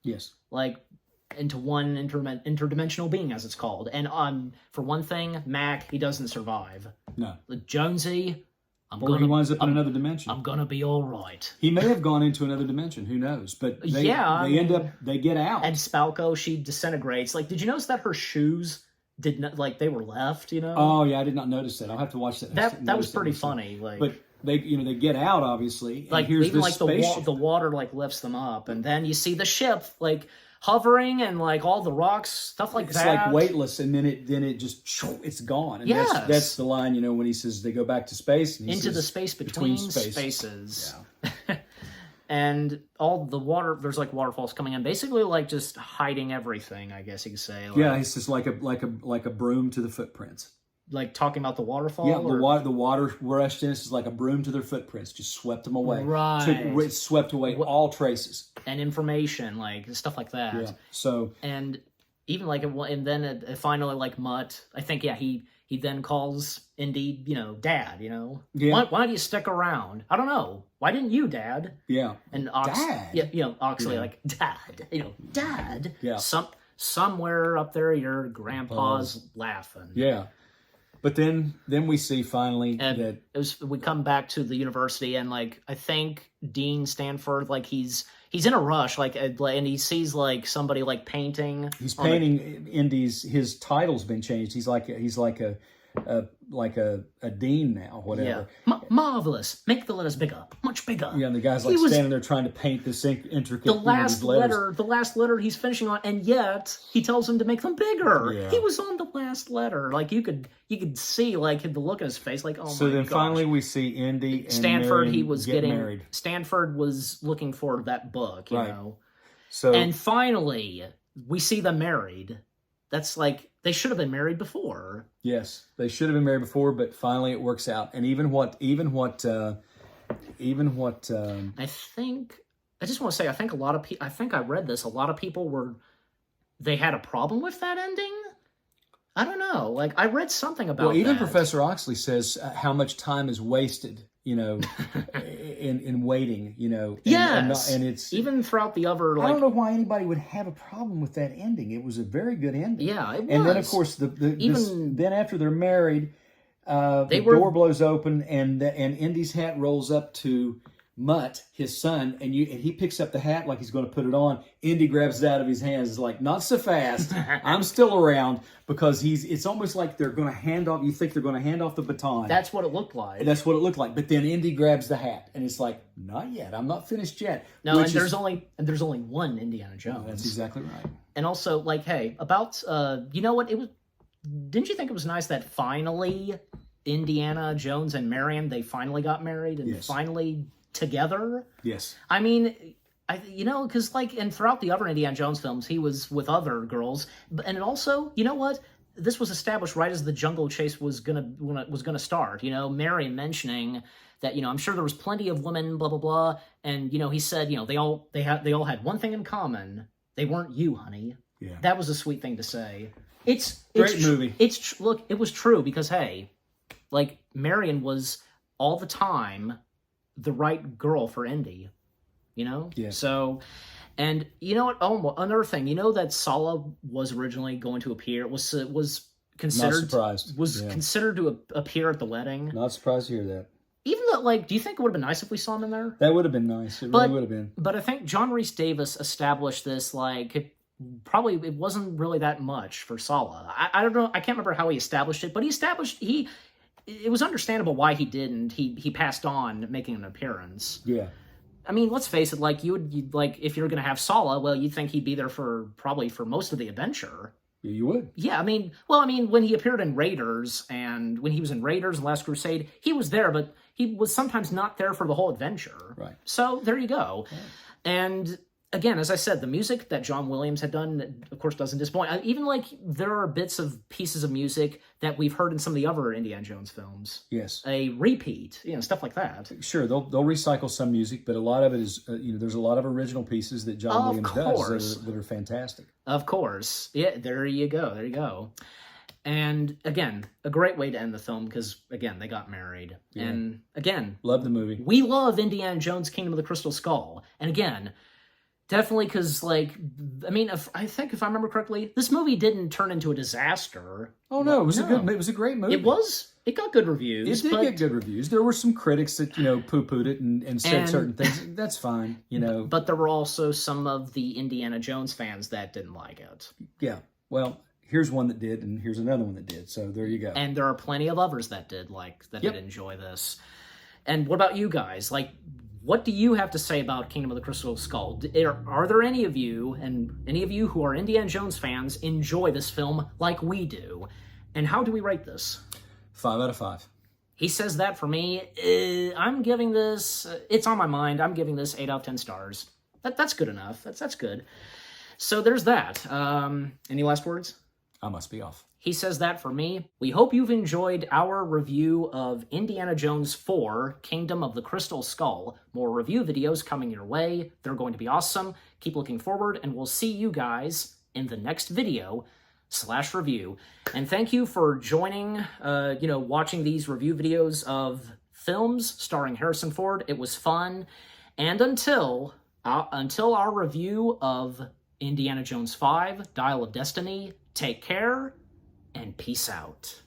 Yes. Like, into one interdimensional being, as it's called. And for one thing, Mac, he doesn't survive. No. Jonesy, he winds up in another dimension. I'm gonna be all right. He may have gone into another dimension. Who knows? But they get out. And Spalko, she disintegrates. Like, did you notice that her shoes did not, like, they were left, Oh yeah, I did not notice that. I'll have to watch that. That was pretty funny. Like, but they get out obviously. Like, here's even this like the water like lifts them up, and then you see the ship like hovering and like all the rocks, stuff like that. It's like weightless, and then it just it's gone. And that's the line, when he says they go back to space and into the space between spaces. Yeah. And all the water, there's like waterfalls coming in, basically like just hiding everything, I guess you could say. Like, it's just like a broom to the footprints. Like talking about the waterfall. Yeah, the water rushed in. It's like a broom to their footprints, just swept them away. Right, it swept away all traces and information, like stuff like that. Yeah. So and even like and then it finally like Mutt, I think he then calls Indy, Dad, Yeah. Why do you stick around? I don't know. Why didn't you, Dad? Yeah. And Dad. Yeah, Oxley, like, Dad, Dad. Yeah. Somewhere up there, your grandpa's laughing. Yeah. But then we see finally that we come back to the university, and like I think Dean Stanford, like he's in a rush, like, and he sees like somebody like painting. He's painting Indy's. His title's been changed. He's like a dean now, whatever. Yeah. Marvelous. Make the letters bigger, much bigger. Yeah, and the guy's like standing there trying to paint this intricate. The last letter he's finishing on, and yet he tells him to make them bigger. Yeah. He was on the last letter. Like you could see like the look on his face, like, oh my god. So then finally we see Indy and Stanford. Marion He was get getting married. Stanford was looking for that book, you know. So and finally we see them married. That's like they should have been married before. Yes, they should have been married before, but finally it works out. And even what I think I just want to say I think a lot of people. I think I read this. A lot of people they had a problem with that ending. I don't know. Like I read something about. Well, even that. Professor Oxley says how much time is wasted, in waiting, Yes, and it's even throughout the other. Like, I don't know why anybody would have a problem with that ending. It was a very good ending. Yeah, it was. And then of course then after they're married, the door blows open and Indy's hat rolls up to Mutt, his son, and he picks up the hat like he's going to put it on. Indy grabs it out of his hands. It's like, not so fast. I'm still around, because it's almost like they're going to hand off. You think they're going to hand off the baton. That's what it looked like. That's what it looked like. But then Indy grabs the hat, and it's like, not yet. I'm not finished yet. No, and there's only one Indiana Jones. That's exactly right. And also, like, hey, about you know what, it was. Didn't you think it was nice that finally Indiana Jones and Marion, they finally got married and finally together? Yes. I mean, because like, and throughout the other Indiana Jones films, he was with other girls, and also, you know what? This was established right as the jungle chase was gonna start. You know, Marion mentioning that, I'm sure there was plenty of women, blah blah blah, and he said, they all had one thing in common: they weren't you, honey. Yeah. That was a sweet thing to say. Great movie. Look, it was true, because hey, like, Marion was all the time the right girl for Indy, Yeah. So, and you know what? Oh, another thing, that Sala was originally going to appear, was considered, not surprised. Considered to appear at the wedding. Not surprised to hear that. Even though, like, do you think it would have been nice if we saw him in there? That would have been nice. It really would have been. But I think John Rhys Davis established this, like, it wasn't really that much for Sala. I don't know. I can't remember how he established it, but it was understandable why he didn't. He passed on making an appearance. Yeah. I mean, let's face it. Like, you'd like, if you're going to have Sala, well, you'd think he'd be there probably for most of the adventure. Yeah, you would. Yeah, I mean, when he appeared in Raiders, and when he was in Raiders and Last Crusade, he was there, but he was sometimes not there for the whole adventure. Right. So there you go. Right. And again, as I said, the music that John Williams had done, of course, doesn't disappoint. Even, like, there are bits of pieces of music that we've heard in some of the other Indiana Jones films. Yes. A repeat, stuff like that. Sure, they'll recycle some music, but a lot of it is, there's a lot of original pieces that John Williams does that are fantastic. Of course. Yeah, there you go. And again, a great way to end the film, because, again, they got married. Yeah. And again, love the movie. We love Indiana Jones, Kingdom of the Crystal Skull. And again, definitely, because, like, I mean, I think if I remember correctly, this movie didn't turn into a disaster. Oh no, it was a great movie. It got good reviews. It did get good reviews. There were some critics that poo-pooed it and said certain things. That's fine, But there were also some of the Indiana Jones fans that didn't like it. Yeah. Well, here's one that did, and here's another one that did. So there you go. And there are plenty of others that did did enjoy this. And what about you guys? Like, what do you have to say about Kingdom of the Crystal Skull? Are there any of you who are Indiana Jones fans enjoy this film like we do? And how do we rate this? 5 out of 5. He says that for me. I'm giving this, it's on my mind, I'm giving this 8 out of 10 stars. That's good enough. That's good. So there's that. Any last words? I must be off. He says that for me. We hope you've enjoyed our review of Indiana Jones 4, Kingdom of the Crystal Skull. More review videos coming your way. They're going to be awesome. Keep looking forward, and we'll see you guys in the next video/review. And thank you for joining, watching these review videos of films starring Harrison Ford. It was fun. And until our review of Indiana Jones 5, Dial of Destiny, take care and peace out.